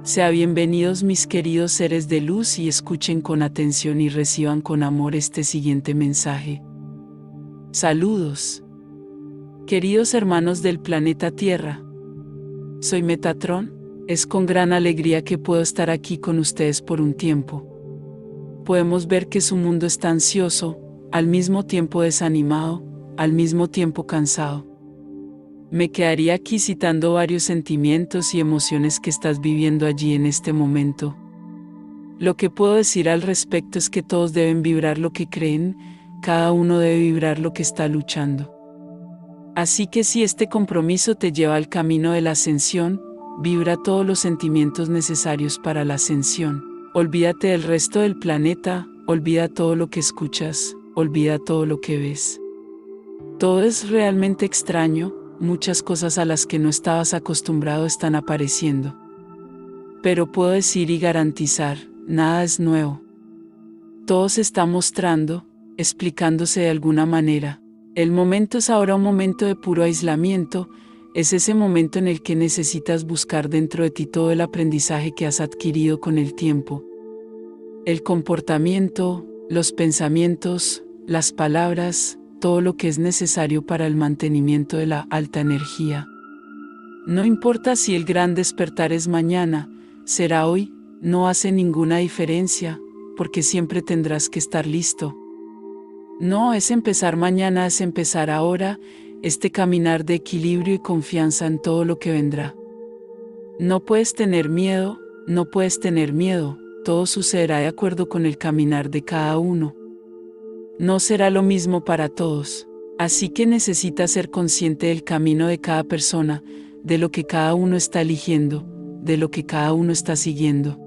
Sean bienvenidos mis queridos seres de luz y escuchen con atención y reciban con amor este siguiente mensaje. Saludos. Queridos hermanos del planeta Tierra. Soy Metatron, es con gran alegría que puedo estar aquí con ustedes por un tiempo. Podemos ver que su mundo está ansioso, al mismo tiempo desanimado, al mismo tiempo cansado. Me quedaría aquí citando varios sentimientos y emociones que estás viviendo allí en este momento. Lo que puedo decir al respecto es que todos deben vibrar lo que creen, cada uno debe vibrar lo que está luchando. Así que si este compromiso te lleva al camino de la ascensión, vibra todos los sentimientos necesarios para la ascensión. Olvídate del resto del planeta, olvida todo lo que escuchas, olvida todo lo que ves. Todo es realmente extraño. Muchas cosas a las que no estabas acostumbrado están apareciendo. Pero puedo decir y garantizar, nada es nuevo. Todo se está mostrando, explicándose de alguna manera. El momento es ahora un momento de puro aislamiento, es ese momento en el que necesitas buscar dentro de ti todo el aprendizaje que has adquirido con el tiempo. El comportamiento, los pensamientos, las palabras, todo lo que es necesario para el mantenimiento de la alta energía. No importa si el gran despertar es mañana, será hoy, no hace ninguna diferencia, porque siempre tendrás que estar listo. No es empezar mañana, es empezar ahora, este caminar de equilibrio y confianza en todo lo que vendrá. No puedes tener miedo, no puedes tener miedo, todo sucederá de acuerdo con el caminar de cada uno. No será lo mismo para todos, así que necesitas ser consciente del camino de cada persona, de lo que cada uno está eligiendo, de lo que cada uno está siguiendo.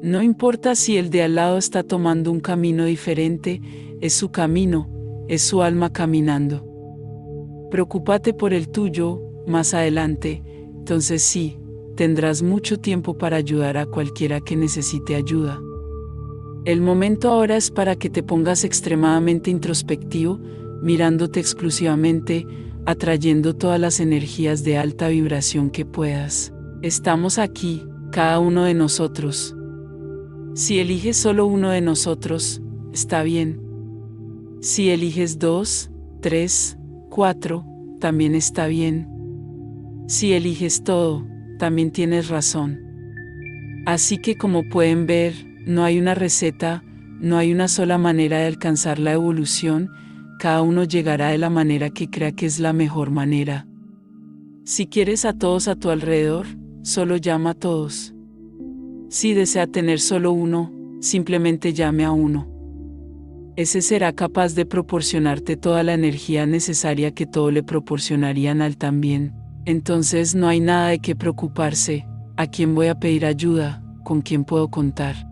No importa si el de al lado está tomando un camino diferente, es su camino, es su alma caminando. Preocúpate por el tuyo, más adelante, entonces sí, tendrás mucho tiempo para ayudar a cualquiera que necesite ayuda. El momento ahora es para que te pongas extremadamente introspectivo, mirándote exclusivamente, atrayendo todas las energías de alta vibración que puedas. Estamos aquí, cada uno de nosotros. Si eliges solo uno de nosotros, está bien. Si eliges 2, 3, 4, también está bien. Si eliges todo, también tienes razón. Así que como pueden ver, no hay una receta, no hay una sola manera de alcanzar la evolución, cada uno llegará de la manera que crea que es la mejor manera. Si quieres a todos a tu alrededor, solo llama a todos. Si desea tener solo uno, simplemente llame a uno. Ese será capaz de proporcionarte toda la energía necesaria que todo le proporcionarían al también. Entonces no hay nada de qué preocuparse. ¿A quién voy a pedir ayuda? ¿Con quién puedo contar?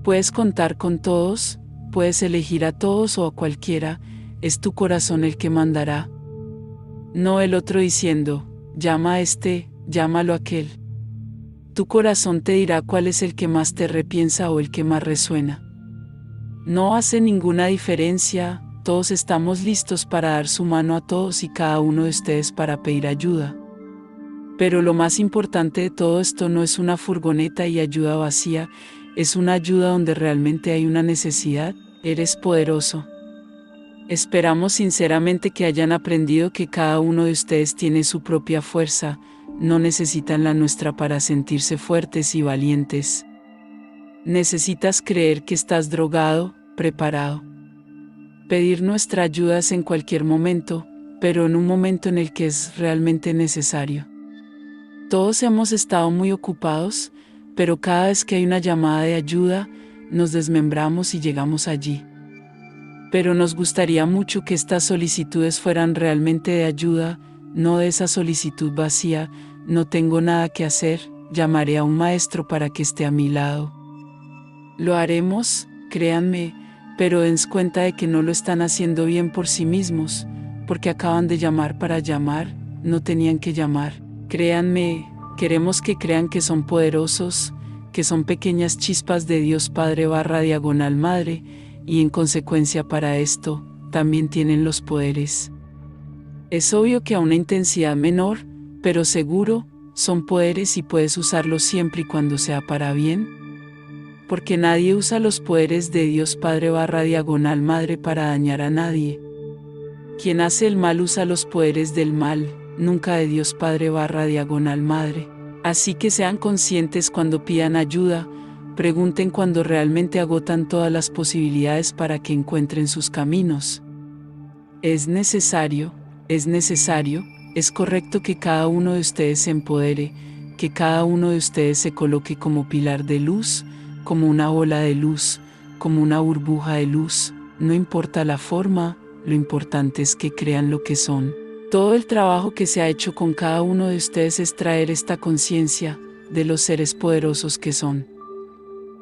Puedes contar con todos, puedes elegir a todos o a cualquiera, es tu corazón el que mandará. No el otro diciendo, llama a este, llámalo a aquel. Tu corazón te dirá cuál es el que más te repiensa o el que más resuena. No hace ninguna diferencia, todos estamos listos para dar su mano a todos y cada uno de ustedes para pedir ayuda. Pero lo más importante de todo esto no es una furgoneta y ayuda vacía, es una ayuda donde realmente hay una necesidad. Eres poderoso. Esperamos sinceramente que hayan aprendido que cada uno de ustedes tiene su propia fuerza, no necesitan la nuestra para sentirse fuertes y valientes. Necesitas creer que estás drogado, preparado. Pedir nuestra ayuda es en cualquier momento, pero en un momento en el que es realmente necesario. Todos hemos estado muy ocupados, pero cada vez que hay una llamada de ayuda, nos desmembramos y llegamos allí. Pero nos gustaría mucho que estas solicitudes fueran realmente de ayuda, no de esa solicitud vacía, no tengo nada que hacer, llamaré a un maestro para que esté a mi lado. Lo haremos, créanme, pero dense cuenta de que no lo están haciendo bien por sí mismos, porque acaban de llamar para llamar, no tenían que llamar. Créanme, queremos que crean que son poderosos, que son pequeñas chispas de Dios Padre / Madre, y en consecuencia para esto, también tienen los poderes. Es obvio que a una intensidad menor, pero seguro, son poderes y puedes usarlos siempre y cuando sea para bien. Porque nadie usa los poderes de Dios Padre / Madre para dañar a nadie. Quien hace el mal usa los poderes del mal, nunca de Dios Padre / Madre. Así que sean conscientes cuando pidan ayuda, pregunten cuando realmente agotan todas las posibilidades para que encuentren sus caminos. Es necesario, es correcto que cada uno de ustedes se empodere, que cada uno de ustedes se coloque como pilar de luz, como una bola de luz, como una burbuja de luz, no importa la forma, lo importante es que crean lo que son. Todo el trabajo que se ha hecho con cada uno de ustedes es traer esta conciencia de los seres poderosos que son.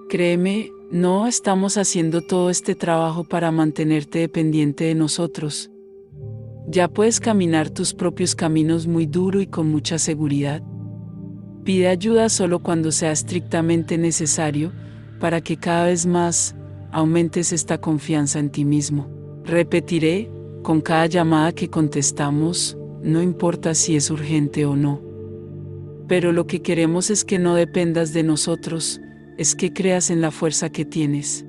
Créeme, no estamos haciendo todo este trabajo para mantenerte dependiente de nosotros. Ya puedes caminar tus propios caminos muy duro y con mucha seguridad. Pide ayuda solo cuando sea estrictamente necesario, para que cada vez más aumentes esta confianza en ti mismo. Repetiré, con cada llamada que contestamos, no importa si es urgente o no. Pero lo que queremos es que no dependas de nosotros, es que creas en la fuerza que tienes.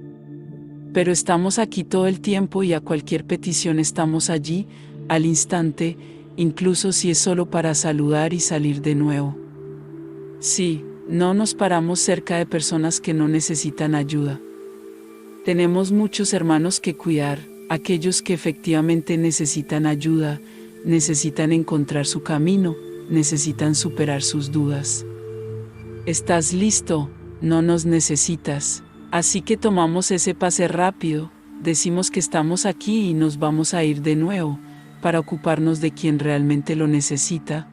Pero estamos aquí todo el tiempo y a cualquier petición estamos allí, al instante, incluso si es solo para saludar y salir de nuevo. Sí, no nos paramos cerca de personas que no necesitan ayuda. Tenemos muchos hermanos que cuidar, aquellos que efectivamente necesitan ayuda, necesitan encontrar su camino, necesitan superar sus dudas. ¿Estás listo? No nos necesitas. Así que tomamos ese pase rápido, decimos que estamos aquí y nos vamos a ir de nuevo, para ocuparnos de quien realmente lo necesita.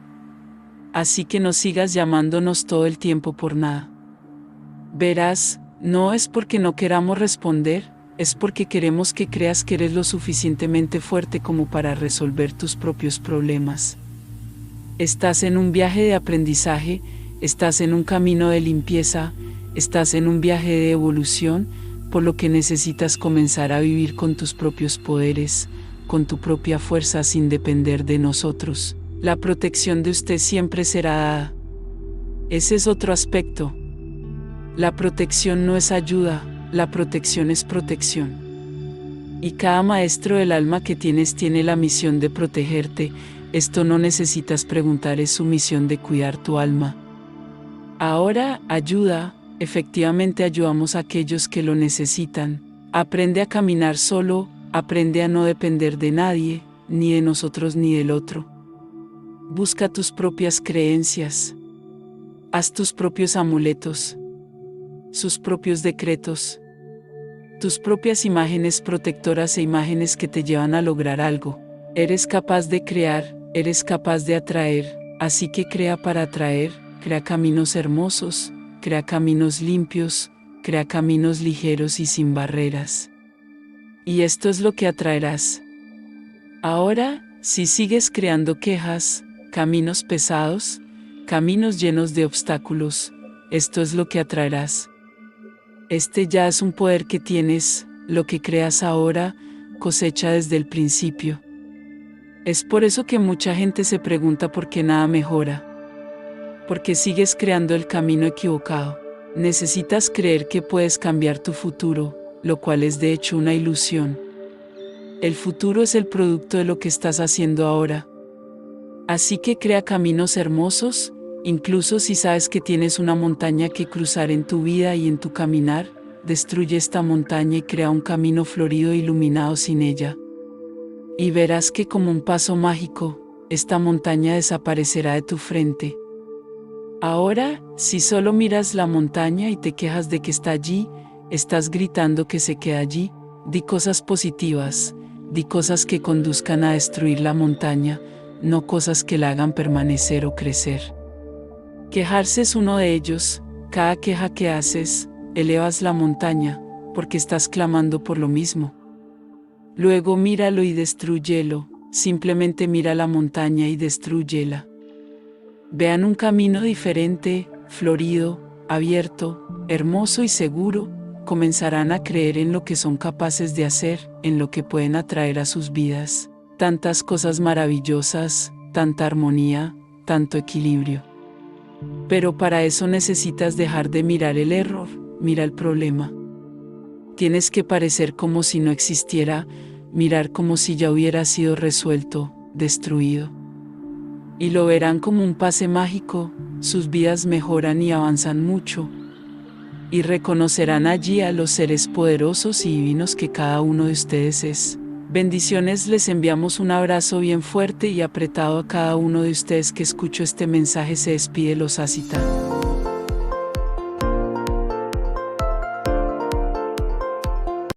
Así que no sigas llamándonos todo el tiempo por nada. Verás, no es porque no queramos responder, es porque queremos que creas que eres lo suficientemente fuerte como para resolver tus propios problemas. Estás en un viaje de aprendizaje, estás en un camino de limpieza, estás en un viaje de evolución, por lo que necesitas comenzar a vivir con tus propios poderes, con tu propia fuerza sin depender de nosotros. La protección de usted siempre será dada. Ese es otro aspecto. La protección no es ayuda, la protección es protección. Y cada maestro del alma que tienes tiene la misión de protegerte. Esto no necesitas preguntar, es su misión de cuidar tu alma. Ahora, ayuda, efectivamente ayudamos a aquellos que lo necesitan. Aprende a caminar solo, aprende a no depender de nadie, ni de nosotros ni del otro. Busca tus propias creencias. Haz tus propios amuletos. Sus propios decretos. Tus propias imágenes protectoras e imágenes que te llevan a lograr algo. Eres capaz de crear, eres capaz de atraer, así que crea para atraer, crea caminos hermosos, crea caminos limpios, crea caminos ligeros y sin barreras. Y esto es lo que atraerás. Ahora, si sigues creando quejas, caminos pesados, caminos llenos de obstáculos, esto es lo que atraerás. Este ya es un poder que tienes, lo que creas ahora, cosecha desde el principio. Es por eso que mucha gente se pregunta por qué nada mejora. Porque sigues creando el camino equivocado. Necesitas creer que puedes cambiar tu futuro, lo cual es de hecho una ilusión. El futuro es el producto de lo que estás haciendo ahora. Así que crea caminos hermosos, incluso si sabes que tienes una montaña que cruzar en tu vida y en tu caminar, destruye esta montaña y crea un camino florido e iluminado sin ella. Y verás que como un paso mágico, esta montaña desaparecerá de tu frente. Ahora, si solo miras la montaña y te quejas de que está allí, estás gritando que se queda allí. Di cosas positivas, di cosas que conduzcan a destruir la montaña, no cosas que la hagan permanecer o crecer. Quejarse es uno de ellos. Cada queja que haces, elevas la montaña, porque estás clamando por lo mismo. Luego míralo y destrúyelo, simplemente mira la montaña y destrúyela. Vean un camino diferente, florido, abierto, hermoso y seguro, comenzarán a creer en lo que son capaces de hacer, en lo que pueden atraer a sus vidas. Tantas cosas maravillosas, tanta armonía, tanto equilibrio. Pero para eso necesitas dejar de mirar el error, mira el problema. Tienes que parecer como si no existiera, mirar como si ya hubiera sido resuelto, destruido. Y lo verán como un pase mágico, sus vidas mejoran y avanzan mucho. Y reconocerán allí a los seres poderosos y divinos que cada uno de ustedes es. Bendiciones, les enviamos un abrazo bien fuerte y apretado a cada uno de ustedes que escuchó este mensaje. Se despide los Asita.